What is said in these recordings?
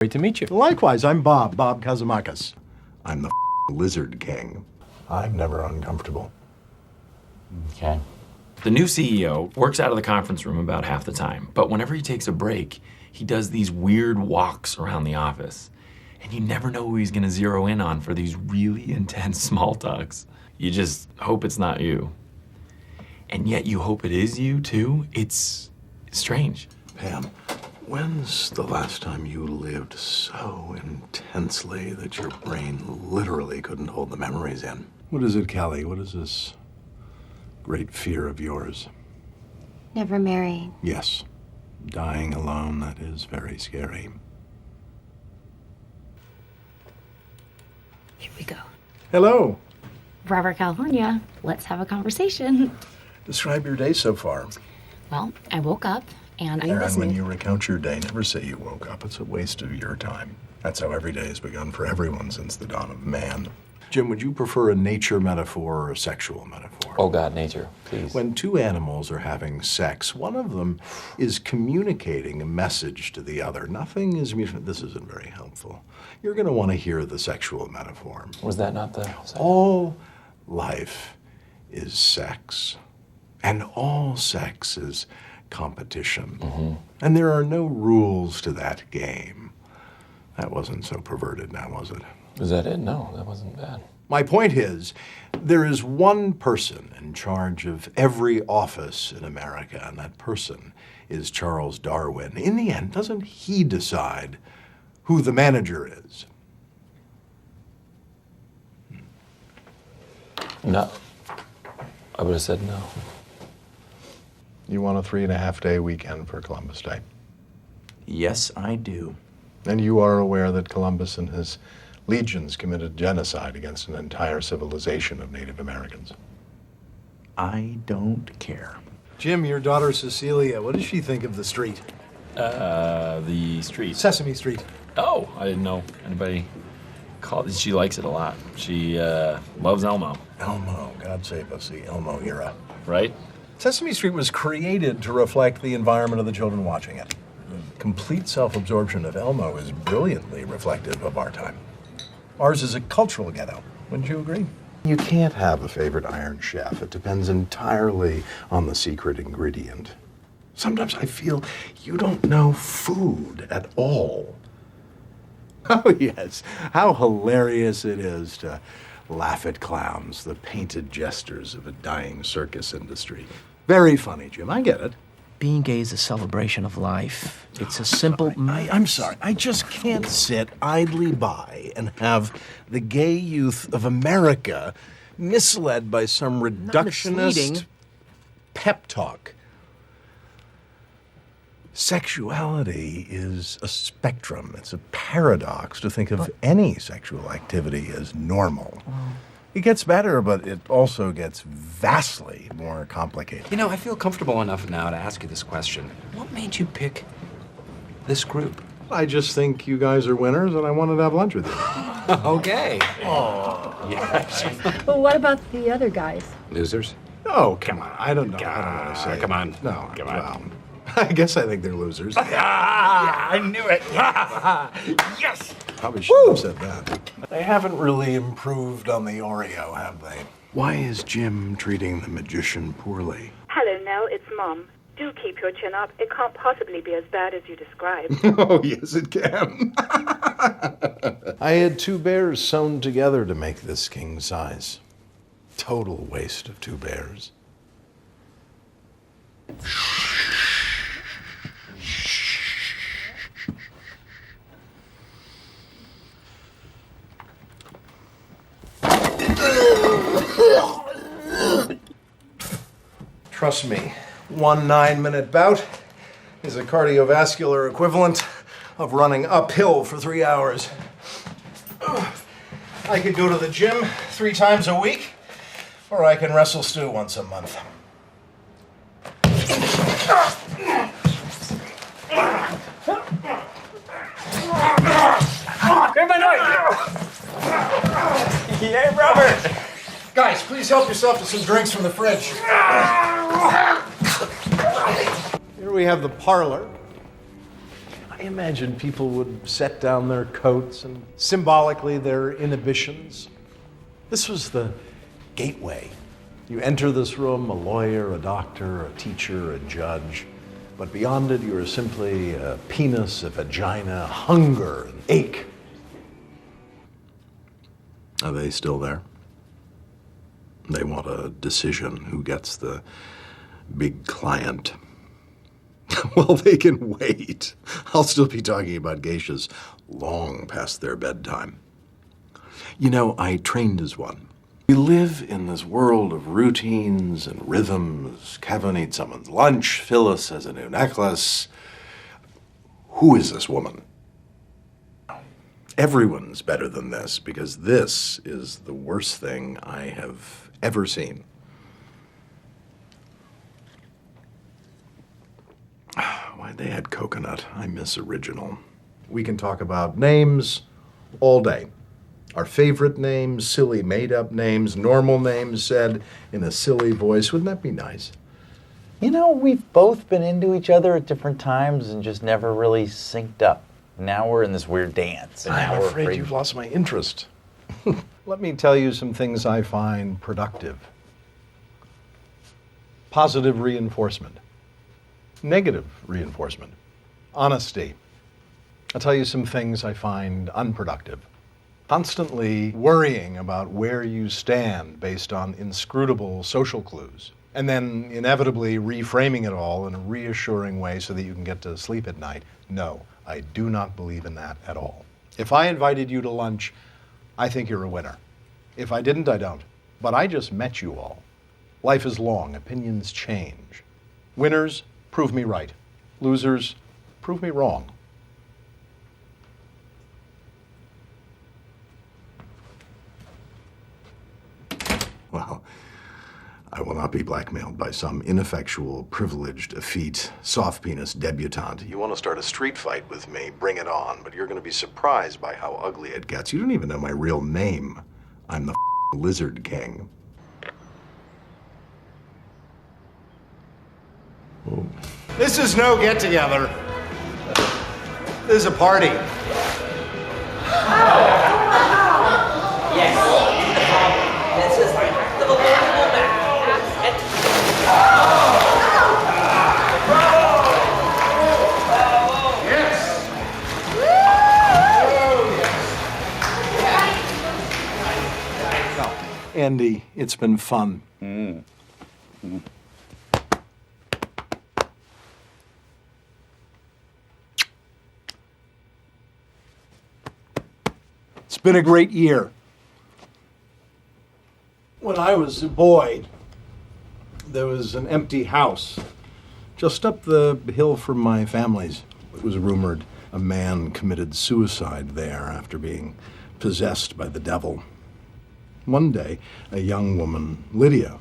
Great to meet you. Likewise, I'm Bob Kazamakis. I'm the Lizard King. I'm never uncomfortable. Okay. The new CEO works out of the conference room about half the time, but whenever he takes a break, he does these weird walks around the office. And you never know who he's gonna zero in on for these really intense small talks. You just hope it's not you. And yet you hope it is you too. It's strange. Pam, when's the last time you lived so intensely that your brain literally couldn't hold the memories in? What is it, Kelly? What is this great fear of yours? Never marrying. Yes. Dying alone, that is very scary. Here we go. Hello. Robert, California. Let's have a conversation. Describe your day so far. Well, I woke up and I And when listened. you recount your day, never say you woke up. It's a waste of your time. That's how every day has begun for everyone since the dawn of man. Jim, would you prefer a nature metaphor or a sexual metaphor? Oh, God, nature, please. When two animals are having sex, one of them is communicating a message to the other. Nothing is mutual. This isn't very helpful. You're going to want to hear the sexual metaphor. Was that not the... All life is sex, and all sex is competition. Mm-hmm. And there are no rules to that game. That wasn't so perverted now, was it? Was that it? No, that wasn't bad. My point is, there is one person in charge of every office in America, and that person is Charles Darwin. In the end, doesn't he decide who the manager is? No. I would have said no. You want a 3.5-day weekend for Columbus Day. Yes, I do. And you are aware that Columbus and his legions committed genocide against an entire civilization of Native Americans. I don't care. Jim, your daughter Cecilia, what does she think of the street? The street. Sesame Street. Oh, I didn't know anybody called it. She likes it a lot. She loves Elmo. Elmo, God save us, the Elmo era. Right? Sesame Street was created to reflect the environment of the children watching it. Complete self-absorption of Elmo is brilliantly reflective of our time. Ours is a cultural ghetto. Wouldn't you agree? You can't have a favorite Iron Chef. It depends entirely on the secret ingredient. Sometimes I feel you don't know food at all. Oh, yes. How hilarious it is to laugh at clowns, the painted jesters of a dying circus industry. Very funny, Jim. I get it. Being gay is a celebration of life. It's a simple... I'm sorry. I just can't sit idly by and have the gay youth of America misled by some reductionist misleading. pep talk. Sexuality is a spectrum. It's a paradox to think of any sexual activity as normal. It gets better, but it also gets vastly more complicated. You know, I feel comfortable enough now to ask you this question. What made you pick this group? I just think you guys are winners, and I wanted to have lunch with you. Okay. Oh, yes. Well, what about the other guys? Losers? Oh, come on. I don't know. I don't want to say. Come on. No. Come on. Well, I guess I think they're losers. I knew it. Yes. Probably should have said that. They haven't really improved on the Oreo, have they? Why is Jim treating the magician poorly? Hello, Nell. It's Mom. Do keep your chin up. It can't possibly be as bad as you described. Oh, yes, it can. I had two bears sewn together to make this king size. Total waste of two bears. Trust me, 1 9-minute bout is a cardiovascular equivalent of running uphill for 3 hours. I could go to the gym 3 times a week, or I can wrestle Stu once a month. Grab my knife! Yeah, Robert! Guys, please help yourself to some drinks from the fridge. Here we have the parlor. I imagine people would set down their coats and symbolically their inhibitions. This was the gateway. You enter this room, a lawyer, a doctor, a teacher, a judge, but beyond it, you are simply a penis, a vagina, hunger, an ache. Are they still there? They want a decision. Who gets the big client? Well, they can wait. I'll still be talking about geishas long past their bedtime. You know, I trained as one. We live in this world of routines and rhythms. Kevin eats someone's lunch. Phyllis has a new necklace. Who is this woman? Everyone's better than this, because this is the worst thing I have ever seen. Why'd they add coconut? I miss original. We can talk about names all day. Our favorite names, silly made-up names, normal names said in a silly voice. Wouldn't that be nice? You know, we've both been into each other at different times and just never really synced up. Now we're in this weird dance. And I'm now we're afraid you've lost my interest. Let me tell you some things I find productive. Positive reinforcement. Negative reinforcement. Honesty. I'll tell you some things I find unproductive. Constantly worrying about where you stand based on inscrutable social clues, and then inevitably reframing it all in a reassuring way so that you can get to sleep at night. No, I do not believe in that at all. If I invited you to lunch, I think you're a winner. If I didn't, I don't. But I just met you all. Life is long, opinions change. Winners, prove me right. Losers, prove me wrong. Well, I will not be blackmailed by some ineffectual, privileged, effete, soft penis debutante. You want to start a street fight with me, bring it on, but you're going to be surprised by how ugly it gets. You don't even know my real name. I'm the Lizard King. Oh. This is no get-together. This is a party. Yes. This is like the vulnerable man. Andy, it's been fun. It's been a great year. When I was a boy, there was an empty house just up the hill from my family's. It was rumored a man committed suicide there after being possessed by the devil. One day, a young woman, Lydia,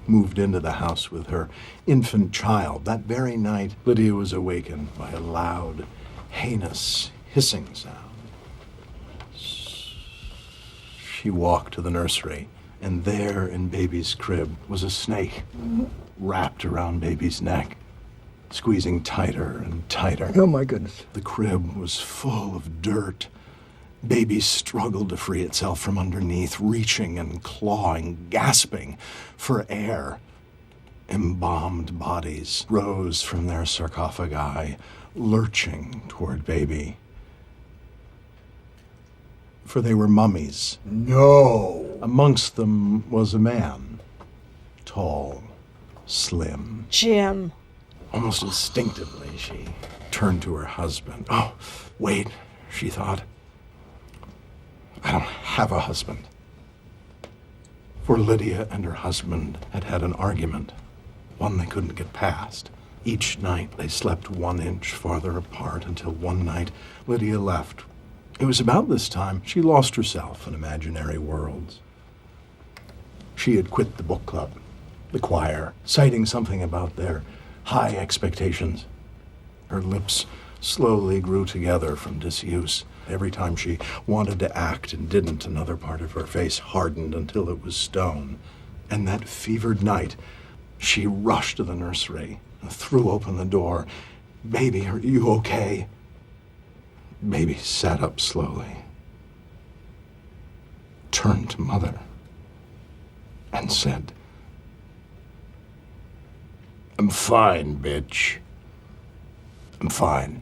moved into the house with her infant child. That very night, Lydia was awakened by a loud, heinous, hissing sound. She walked to the nursery, and there in baby's crib was a snake wrapped around baby's neck, squeezing tighter and tighter. Oh, my goodness. The crib was full of dirt. Baby struggled to free itself from underneath, reaching and clawing, gasping for air. Embalmed bodies rose from their sarcophagi, lurching toward baby. For they were mummies. No. Amongst them was a man, tall, slim. Jim. Almost instinctively, she turned to her husband. Oh, wait, she thought. I don't have a husband. For Lydia and her husband had had an argument, one they couldn't get past. Each night they slept 1 inch farther apart until one night Lydia left. It was about this time she lost herself in imaginary worlds. She had quit the book club, the choir, citing something about their high expectations. Her lips slowly grew together from disuse. Every time she wanted to act and didn't, another part of her face hardened until it was stone. And that fevered night, she rushed to the nursery and threw open the door. "Baby, are you okay?" Baby sat up slowly, turned to Mother, and said, "I'm fine, bitch. I'm fine."